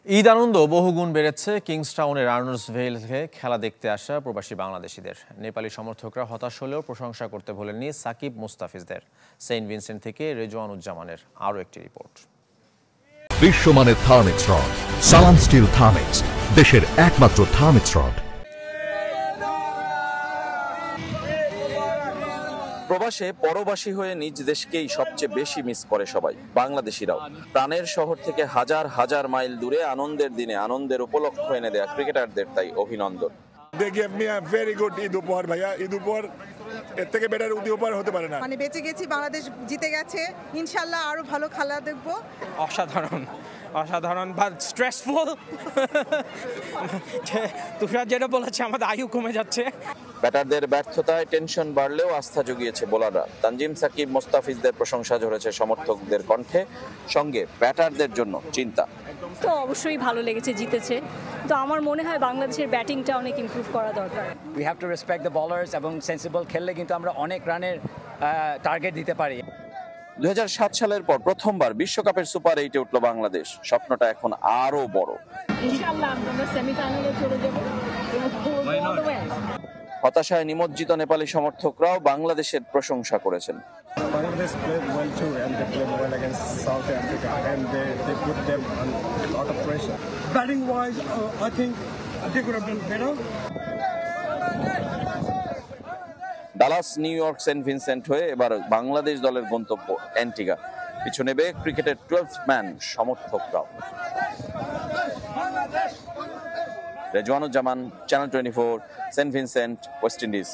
ঈদ আনন্দ বহুগুণ বেড়েছে কিংসটাউনের আর্নল্ডসভিলে খেলা দেখতে আসা প্রবাসী বাংলাদেশিদের। নেপালি সমর্থকরা হতাশ হলেও প্রশংসা করতে ভোলেননি সাকিব মুস্তাফিজদের। সেন্ট ভিনসেন্ট থেকে রেজওয়ানুজ্জামানের আরও একটি রিপোর্ট। বিশ্বমানের থার্মিক্স রড, সালাম স্টিল থার্মিক্স, দেশের একমাত্র থার্মিক্স রড। প্রবাসে পরবাসী হয়ে নিজ দেশকেই সবচেয়ে বেশি মিস করে সবাই, বাংলাদেশিরাও। প্রাণের শহর থেকে হাজার হাজার মাইল দূরে আনন্দের দিনে আনন্দের উপলক্ষ এনে দেয়া ক্রিকেটারদের তাই অভিনন্দন। They gave me a very good Eid উপহার ভাইয়া। ঈদ উপহার এর থেকে বেটার ঈদ উপহার হতে পারে না। মানে বেঁচে গেছি, বাংলাদেশ জিতে গেছে, ইনশাল্লাহ আরো ভালো খেলা দেখবো। অসাধারণ অসাধারণ বাট স্ট্রেসফুল। তুষার যেটা বলেছে, আমাদের আয়ু কমে যাচ্ছে। ব্যাটারদের ব্যর্থতায় টেনশন বাড়লেও আস্থা জুগিয়েছে বোলাররা। তানজিম, সাকিব, মোস্তাফিজদের প্রশংসা ঝরেছে সমর্থকদের কণ্ঠে, সঙ্গে ব্যাটারদের জন্য চিন্তা। তো অবশ্যই ভালো লেগেছে, জিতেছে। তো আমার মনে হয় বাংলাদেশের ব্যাটিংটা অনেক ইমপ্রুভ করা দরকার। We have to respect the bowlers এবং সেন্সিবল খেললে কিন্তু আমরা অনেক রানের টার্গেট দিতে পারি। 2007 সালের পর প্রথমবার বিশ্বকাপের সুপার 8-এ উঠল বাংলাদেশ। স্বপ্নটা এখন আরো বড়। ইনশাআল্লাহ আমরা সেমিফাইনালে চলে যাব। হতাশায় নিমজ্জিত নেপালি সমর্থকরাও বাংলাদেশের প্রশংসা করেছেন। Bangladesh played well too, and they played well against South Africa, and they put them on a lot of pressure. Batting wise, I think they could have done better. Dallas, New York, Saint Vincent হয়ে এবার বাংলাদেশ দলের গন্তব্য Antigua. পিছু নেবে ক্রিকেটের 12th man সমর্থকরাও। Rezwanuzzaman, channel 24, Saint Vincent, West Indies.